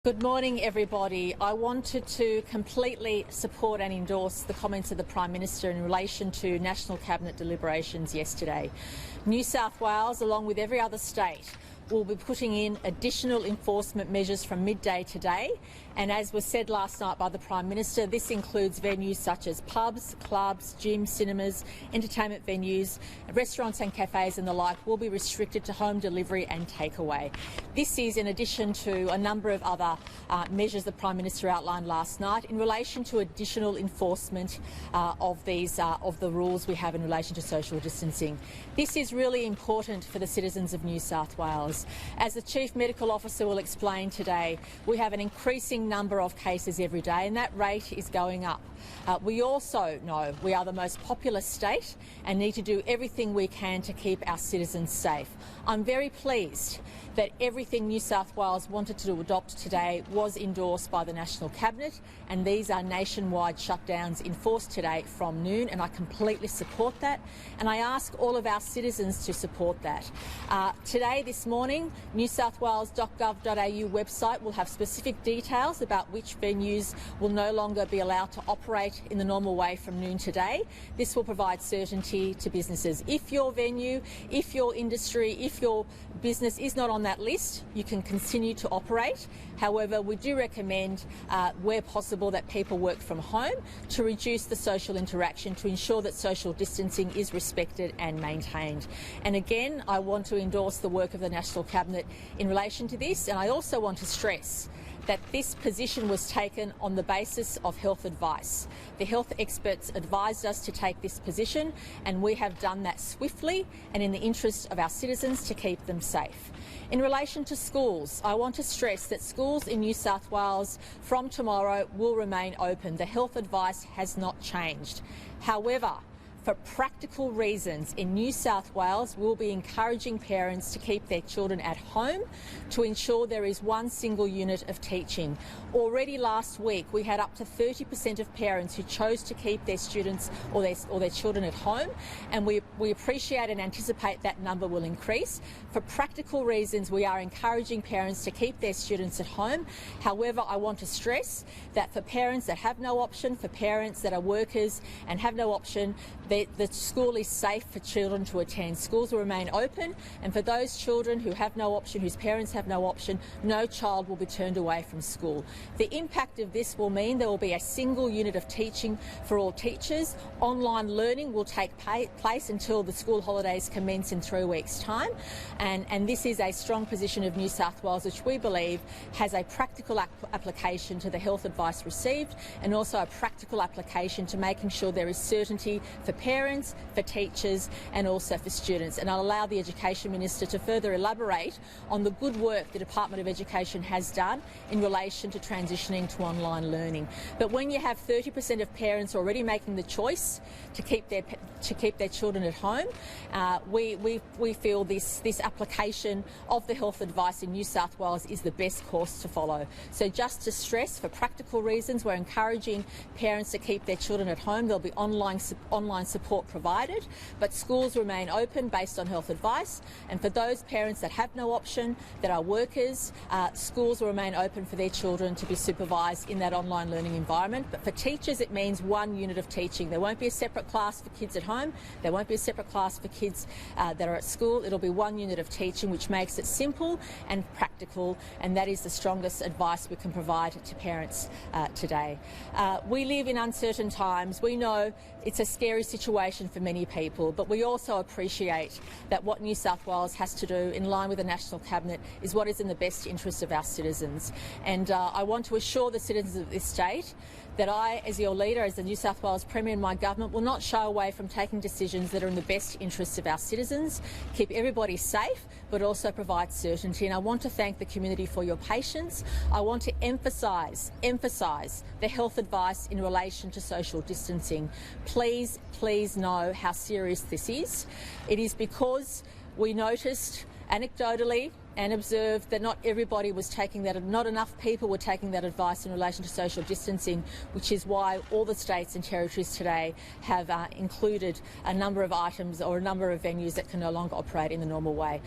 Good morning, everybody. I wanted to completely support and endorse the comments of the Prime Minister in relation to National Cabinet deliberations yesterday. New South Wales, along with every other state, will be putting in additional enforcement measures from midday today, and as was said last night by the Prime Minister, this includes venues such as pubs, clubs, gyms, cinemas, entertainment venues, restaurants and cafes and the like will be restricted to home delivery and takeaway. This is in addition to a number of other measures the Prime Minister outlined last night in relation to additional enforcement of the rules we have in relation to social distancing. This is really important for the citizens of New South Wales. As the Chief Medical Officer will explain today, we have an increasing number of cases every day and that rate is going up. We also know we are the most populous state and need to do everything we can to keep our citizens safe. I'm very pleased that everything New South Wales wanted to adopt today was endorsed by the National Cabinet, and these are nationwide shutdowns enforced today from noon, and I completely support that, and I ask all of our citizens to support that. Today, this morning, newsouthwales.gov.au website will have specific details about which venues will no longer be allowed to operate in the normal way from noon today. This will provide certainty to businesses. If your venue, if your industry, if your business is not on that list, you can continue to operate. However, we do recommend, where possible, that people work from home to reduce the social interaction, to ensure that social distancing is respected and maintained. And again, I want to endorse the work of the National Cabinet in relation to this, and I also want to stress that this position was taken on the basis of health advice. The health experts advised us to take this position, and we have done that swiftly and in the interest of our citizens to keep them safe. In relation to schools, I want to stress that schools in New South Wales from tomorrow will remain open. The health advice has not changed. However, for practical reasons, in New South Wales, we'll be encouraging parents to keep their children at home to ensure there is one single unit of teaching. Already last week, we had up to 30% of parents who chose to keep their students or their children at home, and we appreciate and anticipate that number will increase. For practical reasons, we are encouraging parents to keep their students at home. However, I want to stress that for parents that have no option, for parents that are workers and have no option, the school is safe for children to attend. Schools will remain open, and for those children who have no option, whose parents have no option, no child will be turned away from school. The impact of this will mean there will be a single unit of teaching for all teachers. Online learning will take place until the school holidays commence in 3 weeks' time, and this is a strong position of New South Wales, which we believe has a practical application to the health advice received, and also a practical application to making sure there is certainty for parents, for teachers and also for students. And I'll allow the Education Minister to further elaborate on the good work the Department of Education has done in relation to transitioning to online learning. But when you have 30% of parents already making the choice to keep their children at home, we feel this application of the health advice in New South Wales is the best course to follow. So just to stress, for practical reasons, we're encouraging parents to keep their children at home. There'll be online support provided, but schools remain open based on health advice, and for those parents that have no option, that are workers, schools will remain open for their children to be supervised in that online learning environment. But for teachers, it means one unit of teaching. There won't be a separate class for kids at home, there won't be a separate class for kids that are at school. It'll be one unit of teaching, which makes it simple and practical, and that is the strongest advice we can provide to parents today. We live in uncertain times. We know it's a scary situation for many people, but we also appreciate that what New South Wales has to do, in line with the National Cabinet, is what is in the best interest of our citizens. And I want to assure the citizens of this state that I, as your leader, as the New South Wales Premier and my government, will not shy away from taking decisions that are in the best interests of our citizens, keep everybody safe, but also provide certainty. And I want to thank the community for your patience. I want to emphasise the health advice in relation to social distancing. Please know how serious this is. It is because we noticed anecdotally and observed that not everybody was taking that, not enough people were taking that advice in relation to social distancing, which is why all the states and territories today have included a number of items or a number of venues that can no longer operate in the normal way.